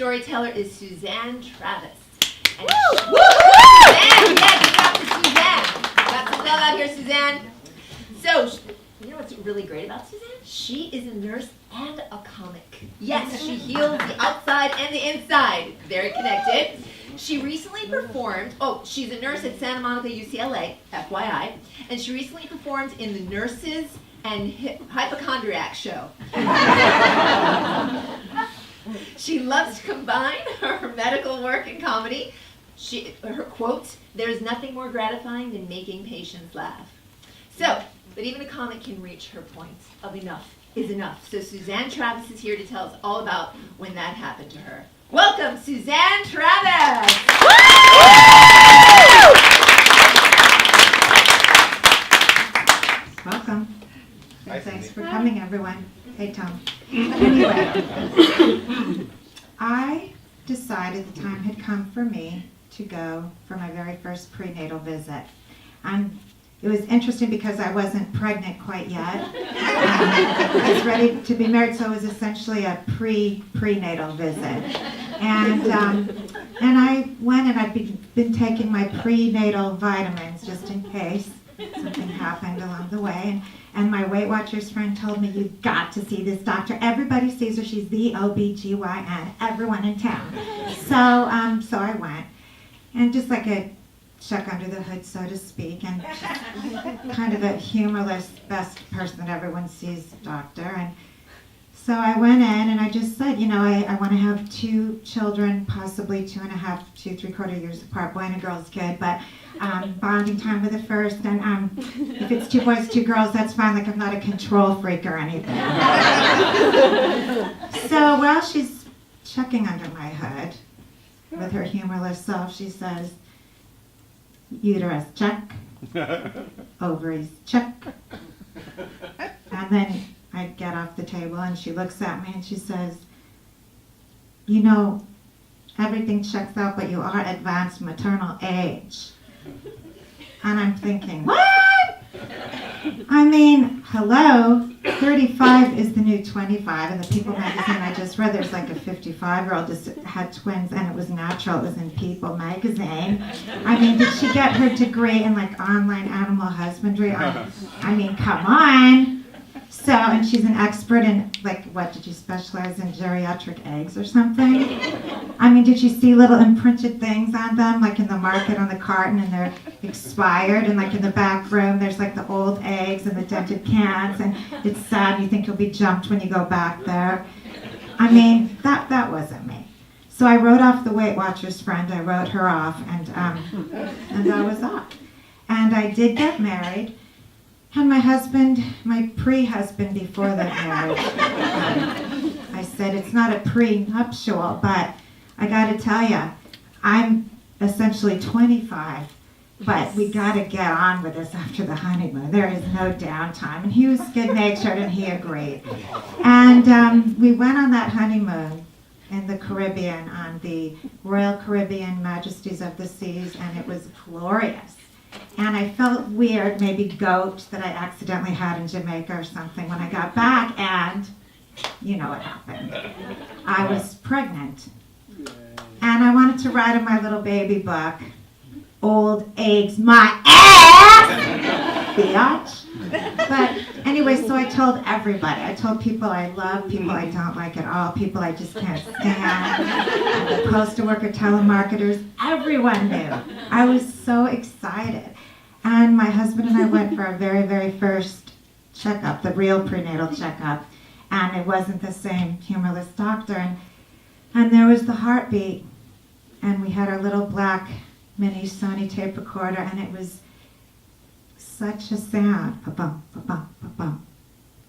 storyteller is Suzanne Travis. And Suzanne! Yeah, give it up to Suzanne. Got some love out here, Suzanne. So, you know what's really great about Suzanne? She is a nurse and a comic. Yes, she heals the outside and the inside. Very connected. She recently performed, she's a nurse at Santa Monica UCLA, FYI, and she recently performed in the Nurses and Hypochondriacs show. She loves to combine her medical work and comedy. Her quote, "There's nothing more gratifying than making patients laugh." So, but even a comic can reach her point of enough is enough. So Suzanne Travis is here to tell us all about when that happened to her. Welcome, Suzanne Travis! Welcome. And thanks for coming, everyone. Hey, Tom. Anyway, I decided the time had come for me to go for my very first prenatal visit. It was interesting because I wasn't pregnant quite yet. I was ready to be married, so it was essentially a prenatal visit. And I went and I'd been taking my prenatal vitamins just in case something happened along the way. And my Weight Watchers friend told me, "You've got to see this doctor. Everybody sees her. She's the OBGYN, everyone in town." So I went. And just like a check under the hood, so to speak, and kind of a humorless, best person that everyone sees doctor. And so I went in and I just said, I want to have 2 children, possibly 2.5 to 3/4 years apart, boy and a girl's kid, but bonding time with the first, and if it's 2 boys, 2 girls, that's fine, like I'm not a control freak or anything. So while she's checking under my hood with her humorless self, she says, "Uterus, check. Ovaries, check." And then I get off the table and she looks at me and she says, "Everything checks out, but you are advanced maternal age." And I'm thinking, what? Hello, 35 is the new 25. In the People magazine I just read, there's like a 55-year-old just had twins and it was natural. It was in People magazine. Did she get her degree in online animal husbandry? Come on. So, and she's an expert in, what, did you specialize in geriatric eggs or something? Did you see little imprinted things on them, like in the market on the carton, and they're expired, and in the back room, there's the old eggs and the dented cans, and it's sad, you think you'll be jumped when you go back there. That wasn't me. So I wrote off the Weight Watchers friend, I wrote her off, and I was off. And I did get married. And my husband, my pre-husband before that marriage, I said, it's not a pre-nuptial, but I got to tell you, I'm essentially 25, but we got to get on with this after the honeymoon. There is no downtime. And he was good-natured, and he agreed. And we went on that honeymoon in the Caribbean, on the Royal Caribbean Majesties of the Seas, and it was glorious. And I felt weird, maybe goat, that I accidentally had in Jamaica or something when I got back, and you know what happened. I was pregnant. And I wanted to write in my little baby book, "Old eggs, my ass!" Biatch. But anyway, so I told everybody. I told people I love, people I don't like at all, people I just can't stand, the postal worker, telemarketers, everyone knew. I was so excited. And my husband and I went for our very, very first checkup, the real prenatal checkup, and it wasn't the same humorless doctor. And there was the heartbeat, and we had our little black mini Sony tape recorder, and it was such a sound. Ba-bum, ba-bum, ba-bum.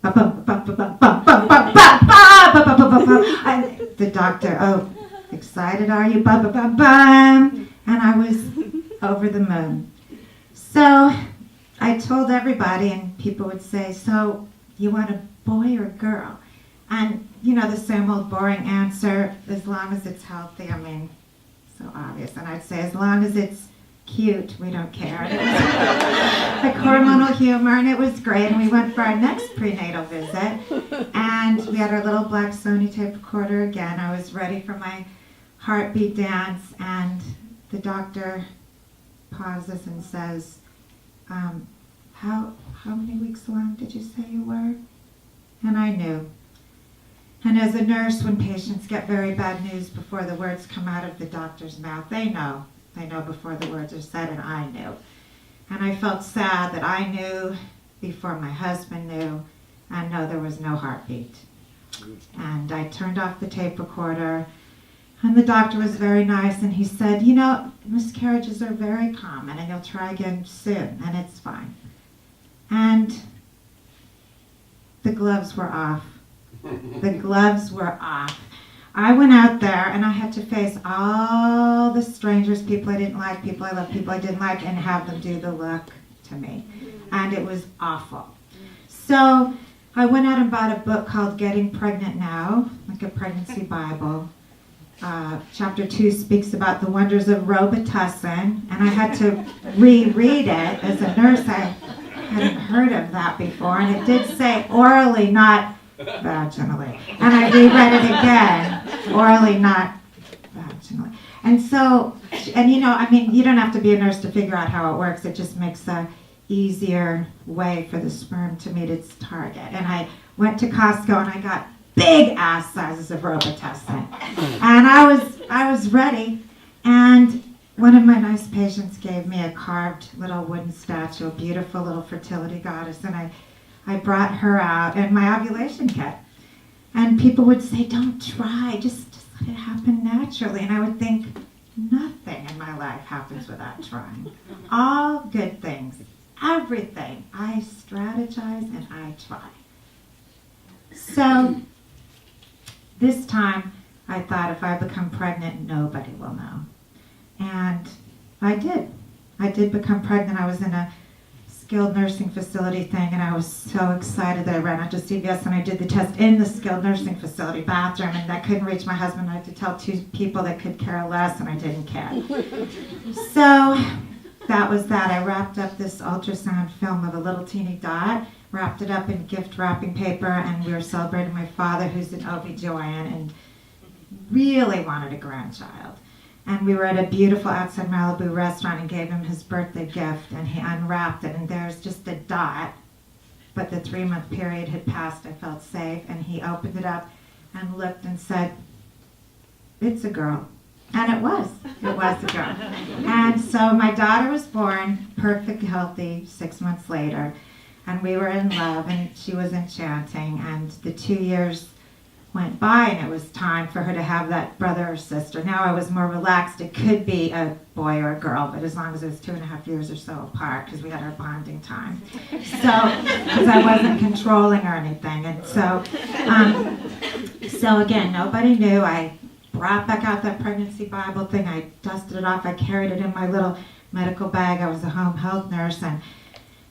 Ba-bum, ba-bum, ba-bum, ba-bum, ba-bum, ba-bum, ba-bum. And the doctor, "Oh, excited are you? Ba-ba-ba-bum." And I was over the moon. So I told everybody, and people would say, "So you want a boy or a girl?" And the same old boring answer, as long as it's healthy. So obvious. And I'd say, as long as it's cute, we don't care. And it was like hormonal humor, and it was great. And we went for our next prenatal visit, and we had our little black Sony tape recorder again. I was ready for my heartbeat dance, and the doctor pauses and says, how many weeks along did you say you were? And I knew. And as a nurse, when patients get very bad news before the words come out of the doctor's mouth, they know. They know before the words are said, and I knew. And I felt sad that I knew before my husband knew, and no, there was no heartbeat. And I turned off the tape recorder, and the doctor was very nice, and he said, you know, miscarriages are very common, and you'll try again soon, and it's fine. And the gloves were off. The gloves were off. I went out there and I had to face all the strangers, people I didn't like, people I loved, people I didn't like, and have them do the look to me. And it was awful. So I went out and bought a book called Getting Pregnant Now, like a pregnancy Bible. Chapter 2 speaks about the wonders of Robitussin, and I had to reread it. As a nurse, I hadn't heard of that before, and it did say orally, not vaginally. And I reread it again, orally, not vaginally. And so, and you know, I mean, you don't have to be a nurse to figure out how it works. It just makes a easier way for the sperm to meet its target. And I went to Costco and I got big ass sizes of Robitussin. And I was ready. And one of my nice patients gave me a carved little wooden statue, a beautiful little fertility goddess, and I brought her out and my ovulation kit. And people would say, don't try, just let it happen naturally. And I would think, nothing in my life happens without trying. All good things, everything. I strategize and I try. So this time I thought, if I become pregnant, nobody will know. And I did. I did become pregnant. I was in a skilled nursing facility thing, and I was so excited that I ran out to CVS and I did the test in the skilled nursing facility bathroom, and I couldn't reach my husband. I had to tell 2 people that could care less, and I didn't care. So that was that. I wrapped up this ultrasound film of a little teeny dot, wrapped it up in gift wrapping paper, and we were celebrating my father, who's an OB/GYN and really wanted a grandchild. And we were at a beautiful outside Malibu restaurant and gave him his birthday gift, and he unwrapped it, and there's just a dot, but the 3-month period had passed. I felt safe, and he opened it up and looked and said, it's a girl. And it was a girl. And so my daughter was born, perfect, healthy, 6 months later, and we were in love, and she was enchanting, and the 2 years went by, and it was time for her to have that brother or sister. Now I was more relaxed. It could be a boy or a girl, but as long as it was 2.5 years or so apart, because we had our bonding time. So, because I wasn't controlling or anything. And so again, nobody knew. I brought back out that pregnancy Bible thing. I dusted it off. I carried it in my little medical bag. I was a home health nurse, and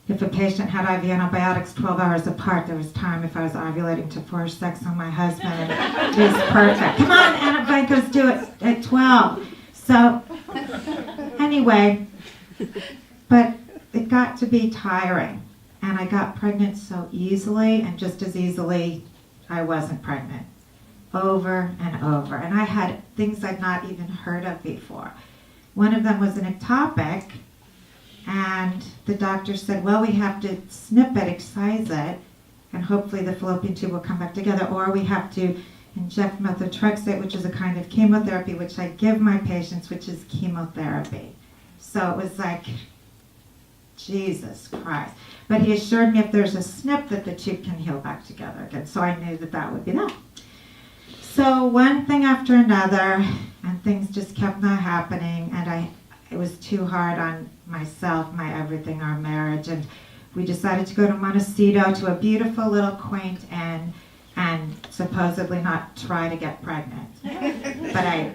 if a patient had IV antibiotics 12 hours apart, there was time if I was ovulating to force sex on my husband, and it was perfect. Come on, antibiotics, do it at 12. So, anyway, but it got to be tiring, and I got pregnant so easily, and just as easily, I wasn't pregnant. Over and over. And I had things I'd not even heard of before. One of them was an ectopic, and the doctor said, well, we have to snip it, excise it, and hopefully the fallopian tube will come back together, or we have to inject methotrexate, which is a kind of chemotherapy, which I give my patients, which is chemotherapy. So it was like, Jesus Christ. But he assured me if there's a snip that the tube can heal back together again. So I knew that that would be that. So one thing after another, and things just kept not happening, and it was too hard on myself, my everything, our marriage, and we decided to go to Montecito, to a beautiful little quaint inn, and supposedly not try to get pregnant. But I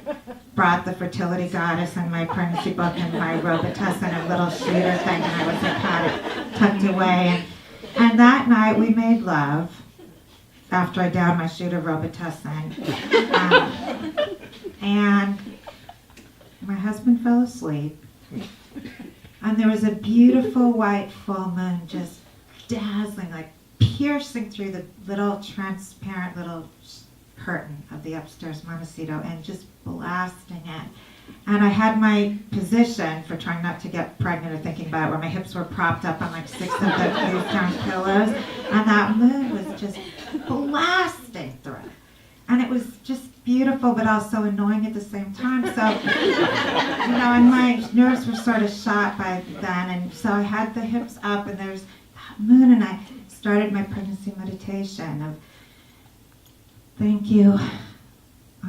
brought the fertility goddess and my pregnancy book and my Robitussin and a little shooter thing, and I was like, had it tucked away. And that night we made love after I downed my shooter of Robitussin. And my husband fell asleep, and there was a beautiful white full moon just dazzling, like piercing through the little transparent little curtain of the upstairs Montecito and just blasting it. And I had my position for trying not to get pregnant or thinking about it, where my hips were propped up on like 6 of the face-down pillows, and that moon was just blasting through. And it was just beautiful, but also annoying at the same time. So, and my nerves were sort of shot by then, and so I had the hips up, and there's that moon, and I started my pregnancy meditation of, thank you.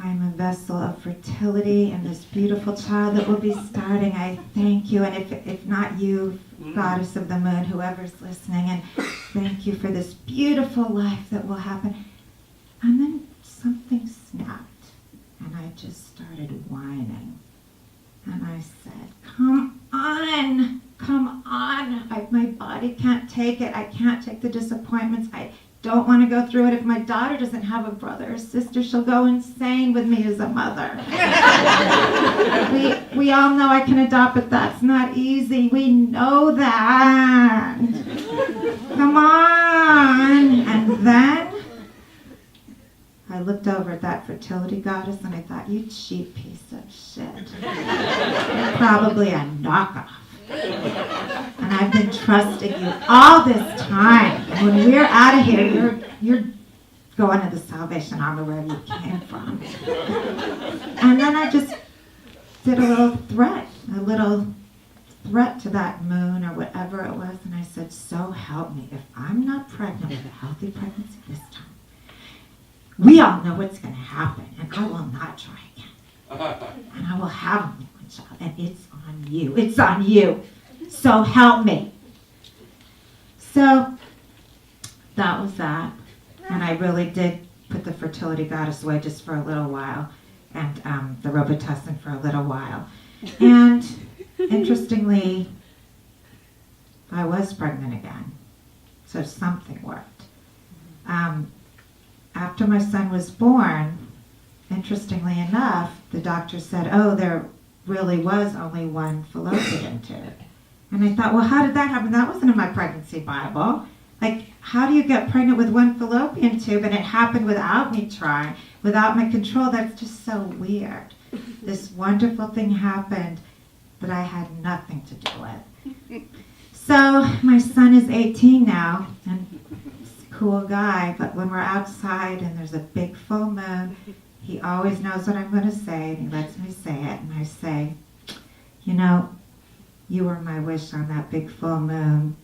I am a vessel of fertility and this beautiful child that will be starting. I thank you. And if not you, goddess of the moon, whoever's listening, and thank you for this beautiful life that will happen. And then something snapped, and I just started whining. And I said, come on. My body can't take it. I can't take the disappointments. I don't want to go through it. If my daughter doesn't have a brother or sister, she'll go insane with me as a mother. we all know I can adopt, but that's not easy. We know that. Come on. And then I looked over at that fertility goddess and I thought, you cheap piece of shit. You're probably a knockoff. And I've been trusting you all this time. And when we're out of here, you're going to the Salvation Army wherever you came from. And then I just did a little threat to that moon or whatever it was. And I said, so help me, if I'm not pregnant with a healthy pregnancy this time, we all know what's going to happen. And I will not try again. And I will have only one child. And it's on you. It's on you. So help me. So that was that. And I really did put the fertility goddess away just for a little while. And the Robitussin for a little while. And interestingly, I was pregnant again. So something worked. After my son was born, interestingly enough, the doctor said, oh, there really was only one fallopian tube. And I thought, well, how did that happen? That wasn't in my pregnancy Bible. Like, how do you get pregnant with one fallopian tube? And it happened without me trying, without my control. That's just so weird. This wonderful thing happened that I had nothing to do with. So my son is 18 now, and he's a cool guy, but when we're outside and there's a big full moon, he always knows what I'm going to say, and he lets me say it. And I say, you were my wish on that big full moon.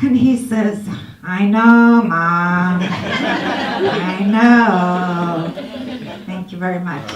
And he says, I know, Mom. I know. Thank you very much.